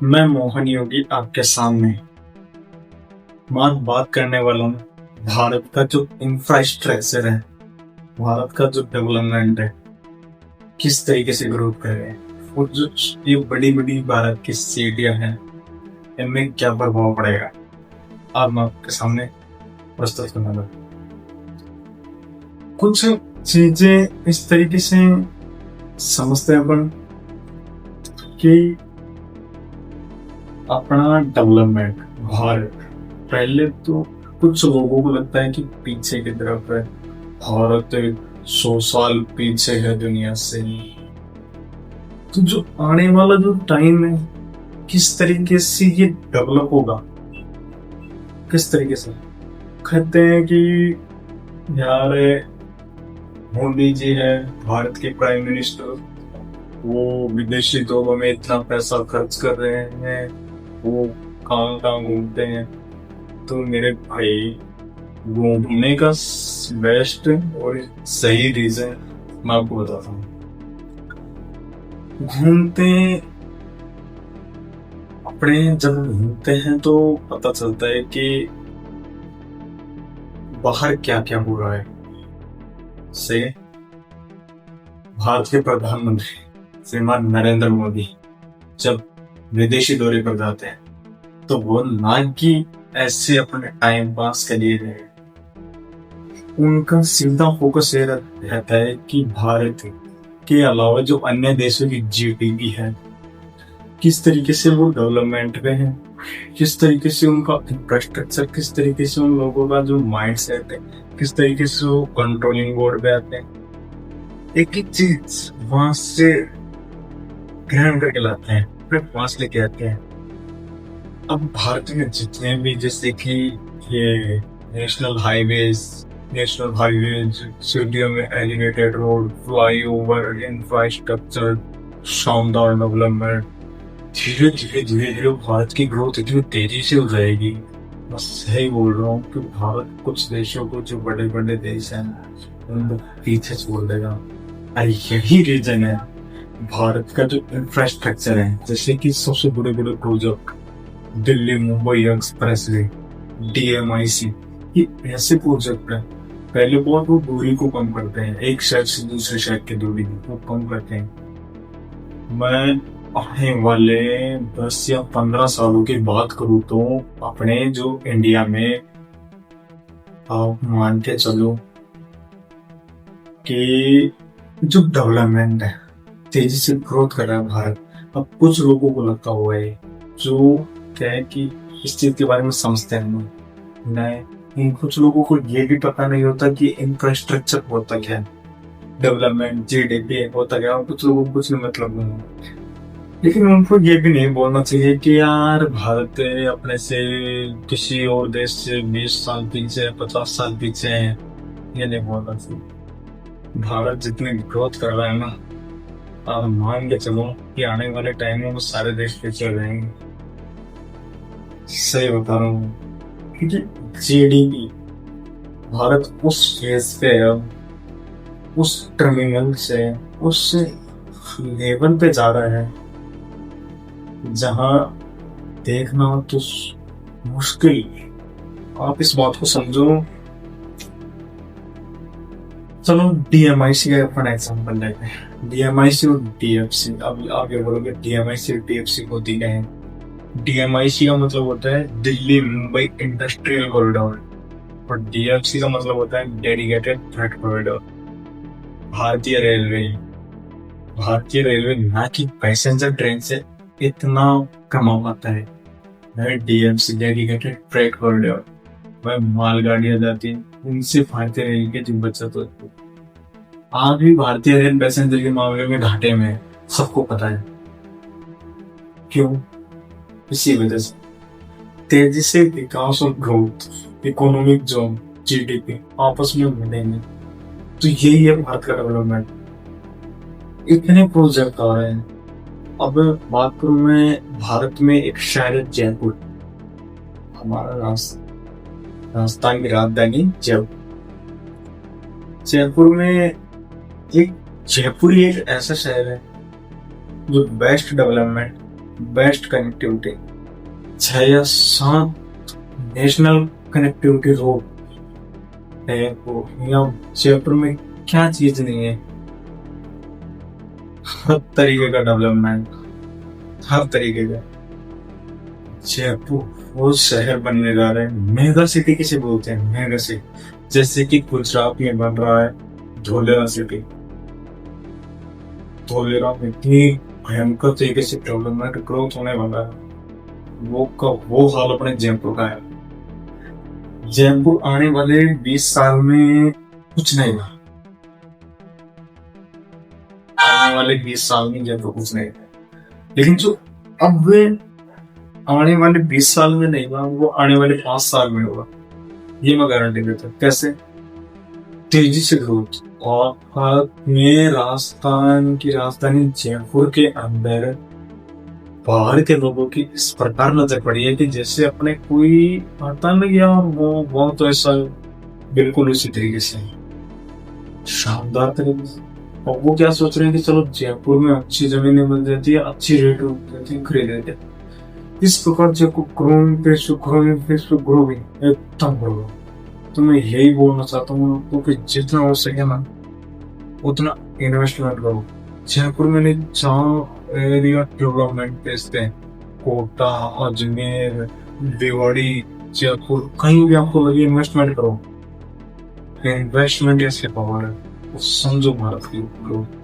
मैं मोहन योगी आपके सामने बात करने वाला हूँ भारत का जो इंफ्रास्ट्रक्चर है, भारत का जो डेवलपमेंट है, किस तरीके से ग्रोथ कर रहे हैं और जो ये बड़ी बड़ी भारत की सिटियां हैं, इनमें क्या प्रभाव पड़ेगा, आज मैं आपके सामने प्रस्तुत करने वाला हूँ। कुछ चीजें इस तरीके से समझते हैं अपन कि अपना डेवलपमेंट भारत पहले तो कुछ लोगों को लगता है कि पीछे की तरफ है, भारत 100 साल पीछे है दुनिया से। तो जो आने वाला जो टाइम है, किस तरीके से ये डेवलप होगा, किस तरीके से कहते हैं कि यार मोदी जी है भारत के प्राइम मिनिस्टर, वो विदेशी दौरों में इतना पैसा खर्च कर रहे हैं, वो कहाँ कहाँ घूमते हैं। तो मेरे भाई, घूमने का बेस्ट और सही रीजन मैं आपको बताता हूँ। घूमते अपने जब घूमते हैं तो पता चलता है कि बाहर क्या क्या हो रहा है। से भारत के प्रधानमंत्री श्रीमान नरेंद्र मोदी जब विदेशी दौरे पर जाते हैं तो वो ना कि ऐसे अपने टाइम पास के लिए रहे, उनका सीधा फोकस ये रहता है कि भारत के अलावा जो अन्य देशों की जीडीपी है, किस तरीके से वो डेवलपमेंट में है, किस तरीके से उनका इंफ्रास्ट्रक्चर, किस तरीके से उन लोगों का जो माइंड सेट है, किस तरीके से वो कंट्रोलिंग बोर्ड पे आते हैं, एक एक चीज वहां से ग्रहण करके लाते हैं, फिर पास लेके आते हैं। अब भारत में जितने भी जैसे कि ये नेशनल हाईवेज, सिटियों में एलिवेटेड रोड, फ्लाईओवर, इंफ्रास्ट्रक्चर, शानदार डेवलपमेंट, धीरे धीरे धीरे धीरे भारत की ग्रोथ इतनी तेजी से हो जाएगी। मैं सही बोल रहा हूँ कि भारत कुछ देशों को, जो बड़े बड़े देश हैं, उनको पीछे छोड़ देगा। और यही रीजन है भारत का जो इंफ्रास्ट्रक्चर है, जैसे कि सबसे बड़े बड़े project Delhi Mumbai express way, DMIC, ये ऐसे प्रोजेक्ट है पहले बहुत वो दूरी को कम करते हैं, एक शहर से दूसरे शहर की दूरी को कम करते हैं। मैं आने वाले 10 या 15 सालों की बात करूँ तो अपने जो इंडिया में आप मान के चलो कि जो डेवलपमेंट है, तेजी से ग्रोथ कर रहा है भारत। अब कुछ लोगों को लगता हुआ है जो क्या है कि इस चीज के बारे में समझते हैं नहीं, कुछ लोगों को ये भी पता नहीं होता कि इंफ्रास्ट्रक्चर होता क्या है, डेवलपमेंट GDP होता क्या, कुछ लोगों को कुछ मतलब नहीं। लेकिन उनको ये भी नहीं बोलना चाहिए कि यार भारत अपने से किसी और देश से 20 साल पीछे, 50 साल पीछे है, ये नहीं बोलना चाहिए। भारत जितनी ग्रोथ कर रहा है ना, आप मान के चलो कि आने वाले टाइम में वो सारे देश पीछे हो जाएंगे। सही बता रहा हूँ, क्योंकि GDP भारत उस फेज पे है, उस टर्मिनल से उस लेवल पे जा रहा है जहां देखना तो मुश्किल। आप इस बात को समझो। चलो DMIC का अपन एग्जाम्पल लेते हैं, DMIC और DFC। अब आगे बोलोगे DMIC और DFC को दी गए हैं। DMIC का मतलब होता है दिल्ली मुंबई इंडस्ट्रियल कॉरिडोर और DFC का मतलब होता है डेडिकेटेड फ्रेट कॉरिडोर। भारतीय रेलवे ना कि पैसेंजर ट्रेन से इतना कमाता है। DFC डेडिकेटेड फ्रेट कॉरिडोर, वह मालगाड़ियां जाती हैं, उनसे भारतीय रेल की जो बचत होती है। आज भी भारतीय रेल पैसेंजर के मामले में घाटे में है, सबको पता है क्यों। इसी वजह से तेजी से विकास और ग्रोथ, इकोनॉमिक जोन, GDP आपस में मिलेंगे, तो यही है भारत का डेवलपमेंट। इतने प्रोजेक्ट आ रहे हैं। अब बात करूं मैं, भारत में एक शहर है जयपुर, हमारा राजस्थान की राजधानी जयपुर। जयपुर में जयपुर ही एक ऐसा शहर है जो बेस्ट डेवलपमेंट बेस्ट कनेक्टिविटी, 6 या 7 नेशनल कनेक्टिविटी रोड है। वो यहाँ जयपुर में क्या चीज नहीं है, हर तरीके का डेवलपमेंट, हर तरीके का। जयपुर वो शहर बनने जा रहे हैं, मेगा सिटी किसे बोलते हैं, मेगा सिटी। जैसे कि गुजरात में बन रहा है धोलेरा सिटी, धोलेरा में इतनी भयंकर तरीके से डेवलपमेंट ग्रोथ होने वाला है, वो हाल अपने जयपुर का है। जयपुर आने वाले 20 साल में कुछ नहीं हुआ, आने वाले 20 साल में जयपुर कुछ नहीं हुआ। लेकिन जो अब आने वाले 20 साल में नहीं हुआ, वो आने वाले 5 साल में होगा, ये मैं गारंटी देता हूँ। कैसे? तेजी से ग्रोथ। और भारत में राजस्थान की राजधानी जयपुर के अंदर बाहर के लोगों की इस प्रकार नजर पड़ी है कि जैसे अपने कोई आता नहीं यार, वो तो ऐसा बिल्कुल उसी तरीके से शानदार तरीके से। और वो क्या सोच रहे हैं कि चलो जयपुर में अच्छी जमीनें मिल जाती है, अच्छी रेट होती है, खरीद लेते हैं। इस प्रकार जयपुर ग्रोइंग एकदम ग्रो। तो मैं यही बोलना चाहता हूँ आपको कि जितना हो सके ना उतना इन्वेस्टमेंट करो। जयपुर में नहीं, जहाँ एरिया डेवलपमेंट बेचते हैं, कोटा, अजमेर, भिवाड़ी, जयपुर, कहीं भी आपको लगे इन्वेस्टमेंट करो। इन्वेस्टमेंट ऐसे पावर है, वो समझो भारत की ग्रोथ।